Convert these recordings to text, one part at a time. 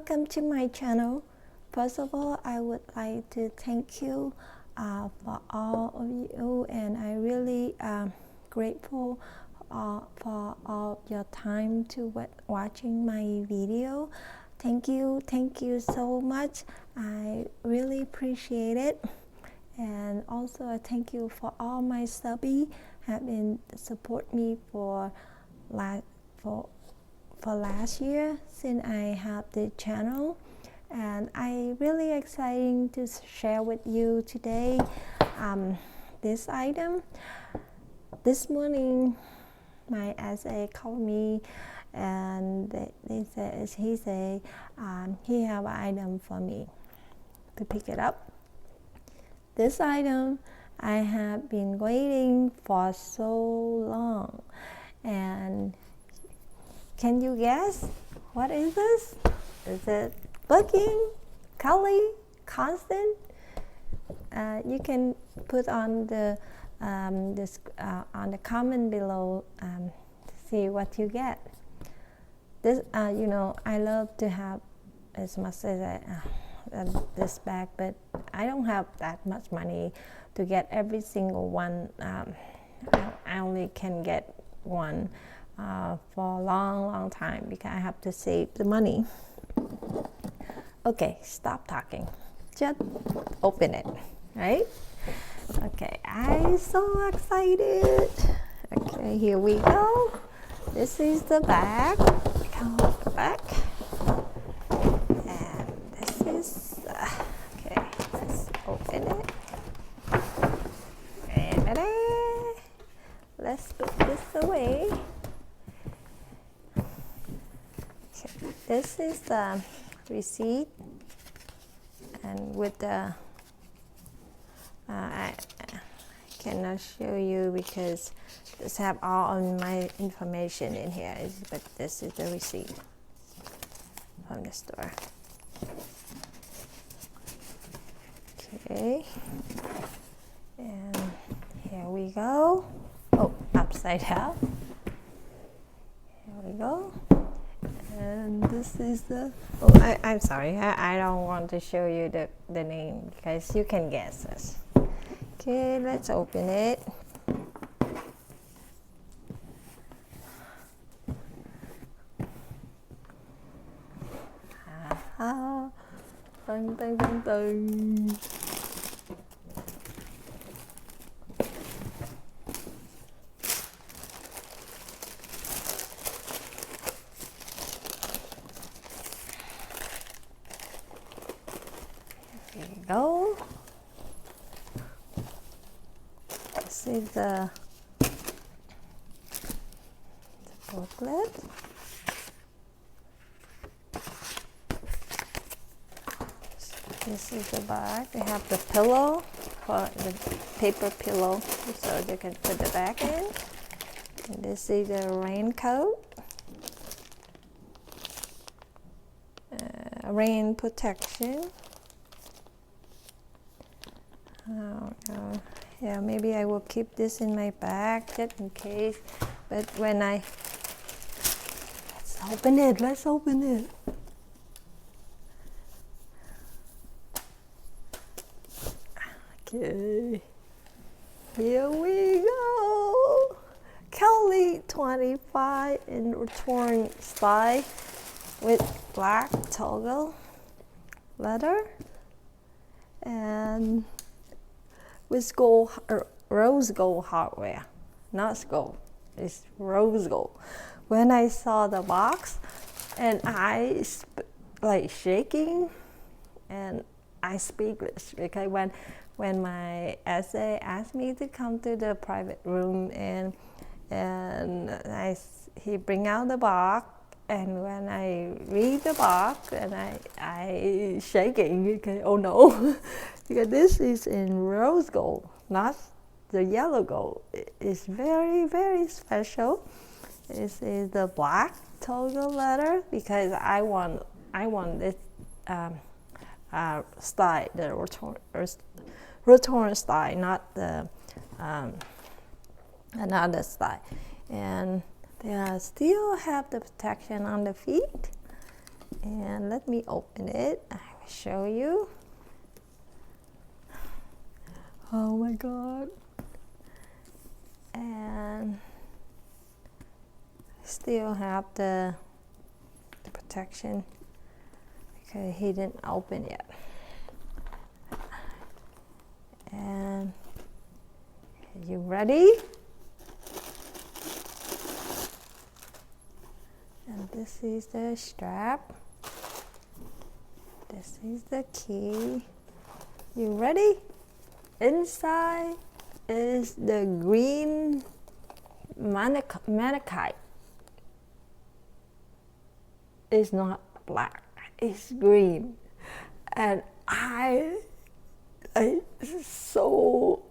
welcome to my channel. First of all, I would like to thank you for all of you, and I really grateful for all your time to watching my video. Thank you so much. I really appreciate it. And also I thank you for all my subby have been support me for last year since I have the channel, and I really exciting to share with you today this item. This morning my SA called me and he said he have an item for me to pick it up. This item I have been waiting for so long, and can you guess what is this? Is it Birkin, Kelly, Constance? You can put on the on the comment below to see what you get. This you know, I love to have as much as this bag, but I don't have that much money to get every single one. I only can get one for a long time because I have to save the money. Okay, stop talking, just open it, right? Okay, I'm so excited. Okay, here we go. This is the bag. Come off the back. And this is okay, let's open it. And let's put this away. Okay, this is the receipt, and with the I cannot show you because this have all of my information in here, but this is the receipt from the store. Okay, and here we go. Oh, upside down. Here we go. And this is the, oh, I'm sorry, I don't want to show you the name because you can guess this. Okay, let's open it. Dun, dun, dun, dun. Here we go. This is the booklet. This is the bag. They have the pillow, for the paper pillow, so they can put the bag in. And this is the raincoat, rain protection. Yeah, maybe I will keep this in my bag just in case. But when let's open it. Let's open it. Okay, here we go. Kelly 25 in return style with black toggle leather and with gold, rose gold hardware, not gold, it's rose gold. When I saw the box, and I like shaking, and I speechless because when my SA asked me to come to the private room, and he bring out the box, and when I read the box, and I shaking because oh no, because this is in rose gold, not the yellow gold. It's very special. This is the black toggle leather because I want this style, the return style, not the another style. And they still have the protection on the feet, And let me open it. I will show you. Oh my god. And still have the protection because he didn't open yet. And are you ready? And this is the strap. This is the key. You ready? Inside is the green manakite. It's not black, it's green. And I so,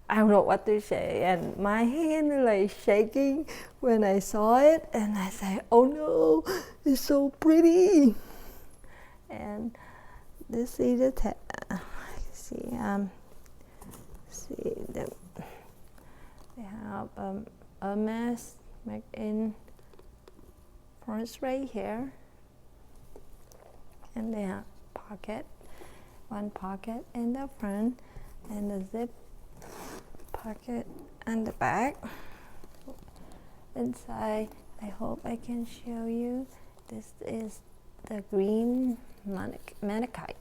I don't know what to say, and my hand is like shaking when I saw it, and I said, oh no, it's so pretty. And this is the see them. They have Hermès made in France right here, and they have one pocket in the front, and the zip pocket on the back. Inside, I hope I can show you. This is the green manakite.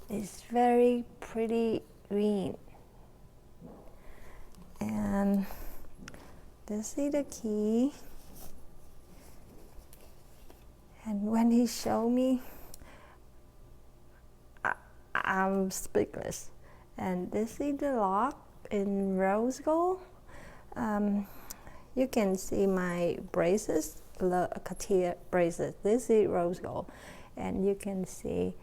It's very pretty green. And this is the key. And when he showed me, I'm speechless. And this is the lock in rose gold. You can see my braces, Cartier braces. This is rose gold, and you can see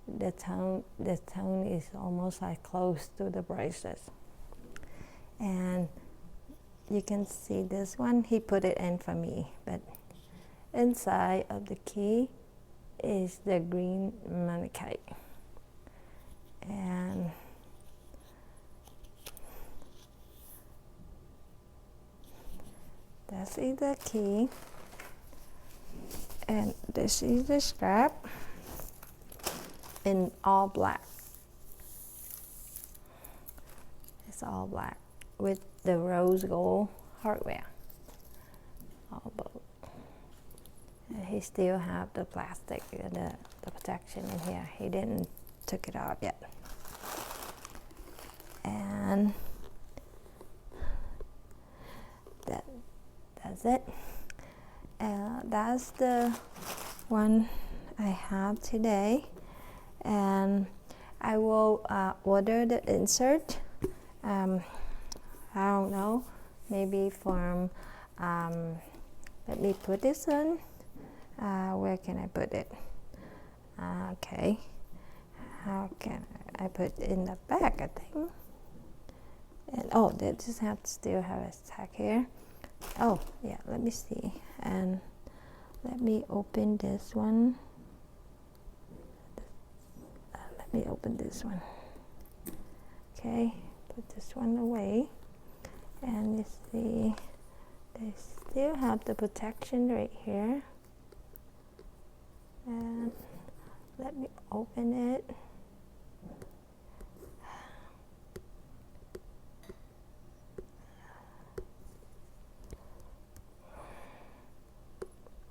the tone. The tone is almost like close to the braces. And you can see this one. He put it in for me, but inside of the key is the green manakite. And this is the key, and this is the strap in all black. It's all black with the rose gold hardware. All both. And he still have the plastic, the protection in here. He didn't took it off yet. And that's it. That's the one I have today, and I will order the insert. I don't know, maybe from let me put this on. Where can I put it? Okay, how can I put it in the back? I think. And oh, they just have to still have a tag here. Oh yeah, let me see, and let me open this one. Let me open this one. Okay, put this one away, and you see they still have the protection right here. And let me open it.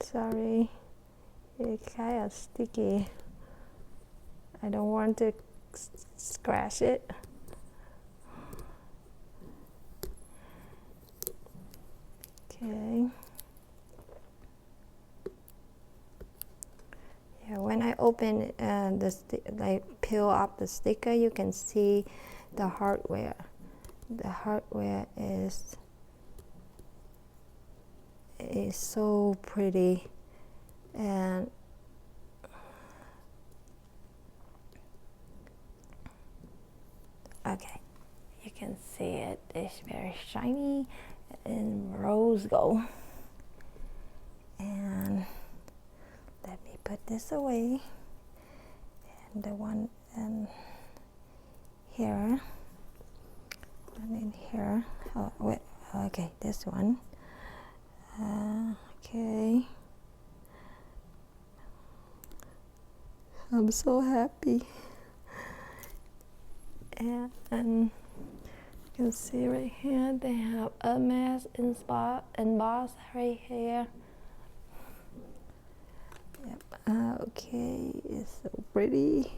Sorry, it's kind of sticky. I don't want to scratch it. Okay. Yeah, when I open like peel up the sticker, you can see the hardware. The hardware is so pretty, and okay, you can see it. It's very shiny and rose gold. And let me put this away, and the one in here, and in here. Oh wait, okay, this one. Okay, I'm so happy. And you can see right here they have Hermès embossed right here. Yep. Okay, it's so pretty.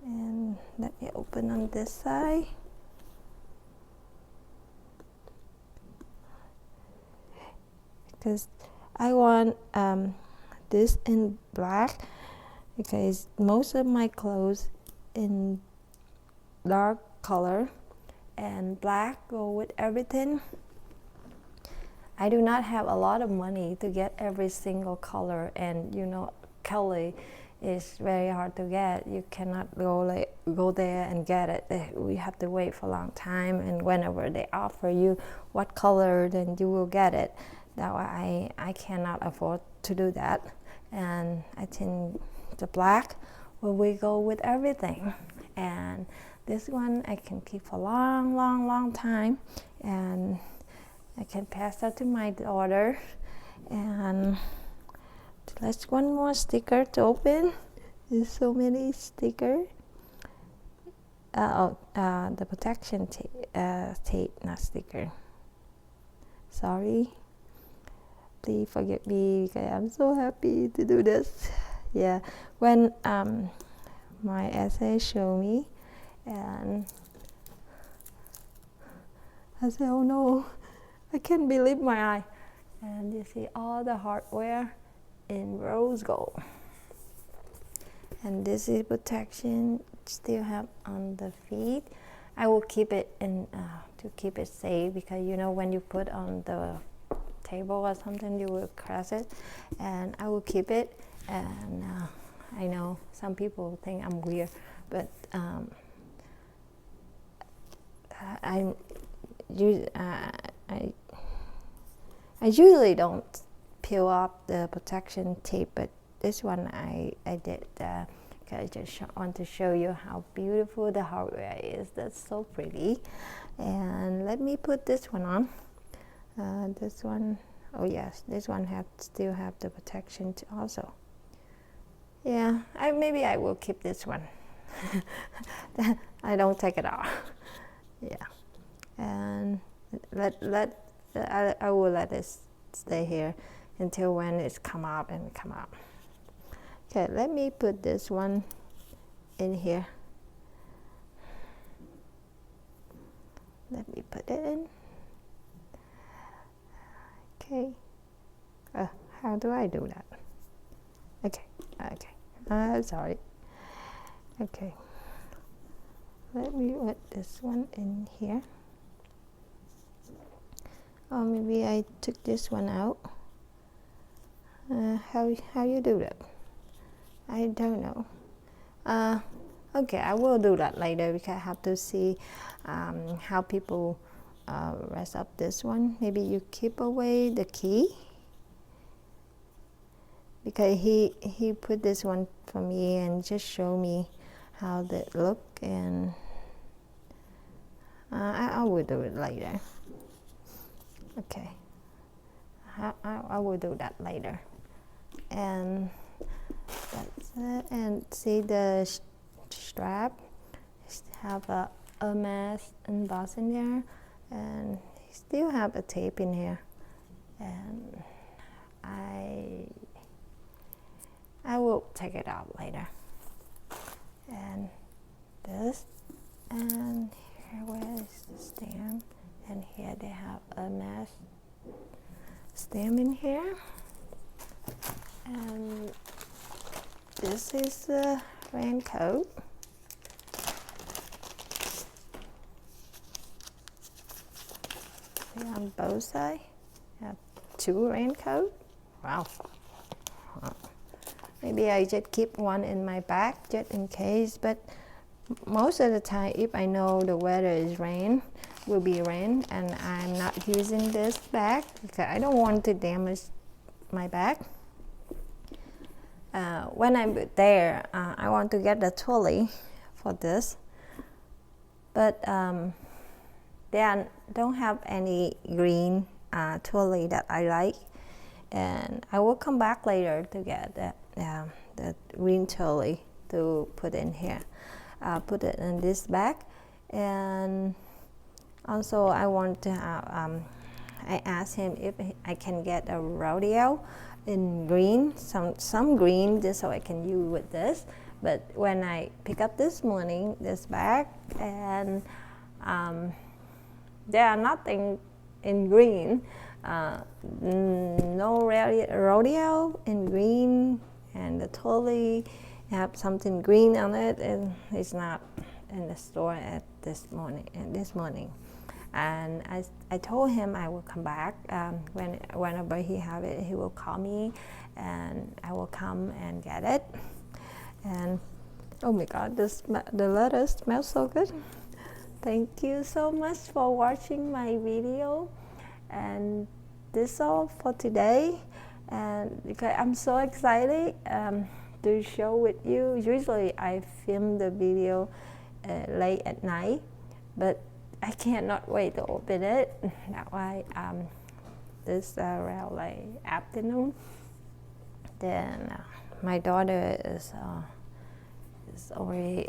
And let me open on this side. Because I want this in black, because most of my clothes in dark color and black go with everything. I do not have a lot of money to get every single color, and you know, Kelly is very hard to get. You cannot go there and get it. We have to wait for a long time, and whenever they offer you what color, then you will get it. Now I cannot afford to do that, and I think the black will go with everything. And this one I can keep for a long time, and I can pass that to my daughter. And let's one more sticker to open. There's so many stickers. The protection tape, not sticker. Sorry. Please forgive me, because I'm so happy to do this. Yeah, when my essay showed me, and I said, oh no, I can't believe my eye. And you see all the hardware in rose gold. And this is protection, still have on the feet. I will keep it in to keep it safe, because you know, when you put on the table or something, you will crash it. And I will keep it. And I know some people think I'm weird, but I usually don't peel off the protection tape, but this one I did. I just want to show you how beautiful the hardware is. That's so pretty. And let me put this one on. This one, oh yes, this one still have the protection also. Yeah, maybe I will keep this one. I don't take it off. Yeah, and I will let it stay here until when it's come up. Okay, let me put this one in here. Let me put it in. Okay. How do I do that? Okay. Sorry. Okay. Let me put this one in here. Or maybe I took this one out. How you do that? I don't know. Okay, I will do that later, because I have to see how people rest up this one. Maybe you keep away the key, because he put this one for me and just show me how they look, and I will do it later. Okay, I will do that later. And that's it. And see the strap have a Hermès embossed in there, and still have a tape in here. And I will take it out later. And this, and here, where is the stamp? And here they have a mesh stamp in here. And this is the raincoat. See, on both sides, I have 2 raincoats. Wow. Maybe I just keep one in my bag just in case, but most of the time, if I know the weather is will be rain, and I'm not using this bag because I don't want to damage my bag. When I'm there, I want to get the trolley for this, but they don't have any green trolley that I like, and I will come back later to get the green chili to put in here. Put it in this bag. And also I want to have, I asked him if I can get a rodeo in green, some green, just so I can use with this. But when I pick up this morning, this bag, and there are nothing in green, no rodeo in green, and the totally have something green on it, and it's not in the store at this morning. And I told him I will come back whenever he have it. He will call me, and I will come and get it. And oh my God, the lettuce smells so good. Thank you so much for watching my video, and this is all for today. And because I'm so excited to show with you. Usually I film the video late at night, but I cannot wait to open it. That's why this around like afternoon. Then my daughter is already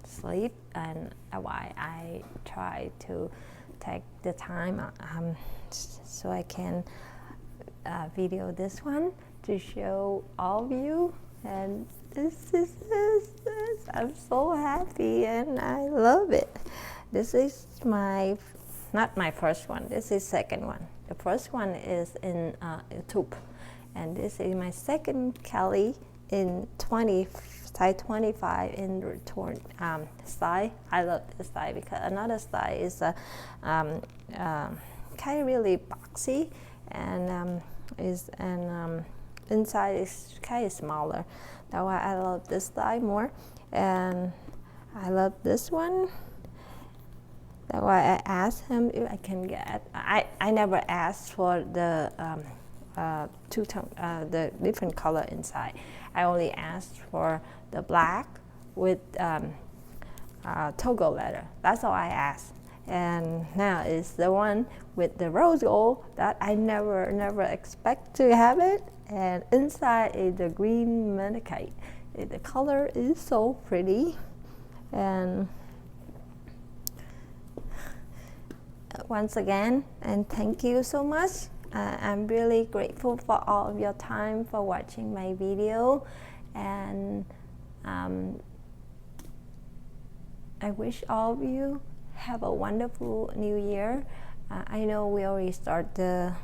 sleep, and why I try to take the time so I can video this one to show all of you. And this is I'm so happy and I love it. This is not my first one, this is second one. The first one is in tube, and this is my second Kelly in size 25 in return style. I love this style because another style is kind of really boxy, and inside is kind of smaller. That's why I love this style more, and I love this one. That's why I asked him if I can get. I never asked for the two-tone, the different color inside. I only asked for the black with toggle leather. That's all I asked. And now it's the one with the rose gold that I never expect to have it. And inside is the green malachite. The color is so pretty. And once again, and thank you so much. I'm really grateful for all of your time for watching my video, and I wish all of you have a wonderful new year. I know we already start the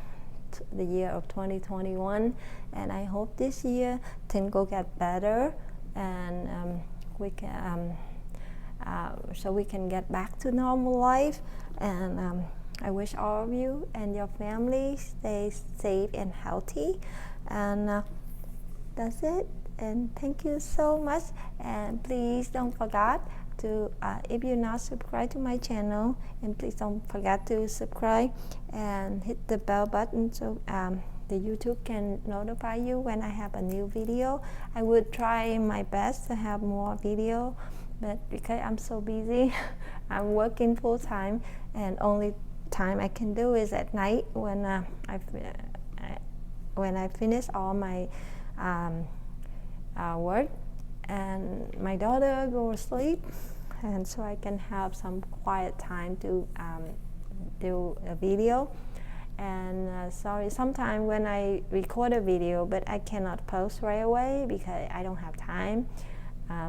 year of 2021, and I hope this year things will get better, and we can so we can get back to normal life. And I wish all of you and your family stay safe and healthy. And that's it. And thank you so much. And please don't forget to, if you're not subscribed to my channel, and please don't forget to subscribe and hit the bell button so the YouTube can notify you when I have a new video. I would try my best to have more video, but because I'm so busy, I'm working full time, and only time I can do is at night when I finish all my work and my daughter go to sleep, and so I can have some quiet time to do a video. And sorry, sometimes when I record a video but I cannot post right away because I don't have time.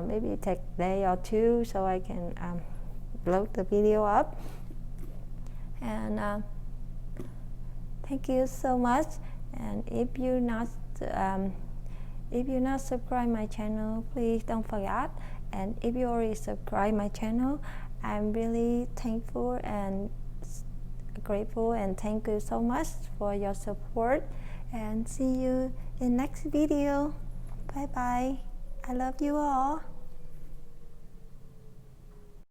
Maybe it take a day or two so I can load the video up. And thank you so much. And if you're not subscribed my channel, please don't forget. And if you already subscribed my channel, I'm really thankful and grateful, and thank you so much for your support. And see you in next video. Bye bye. I love you all.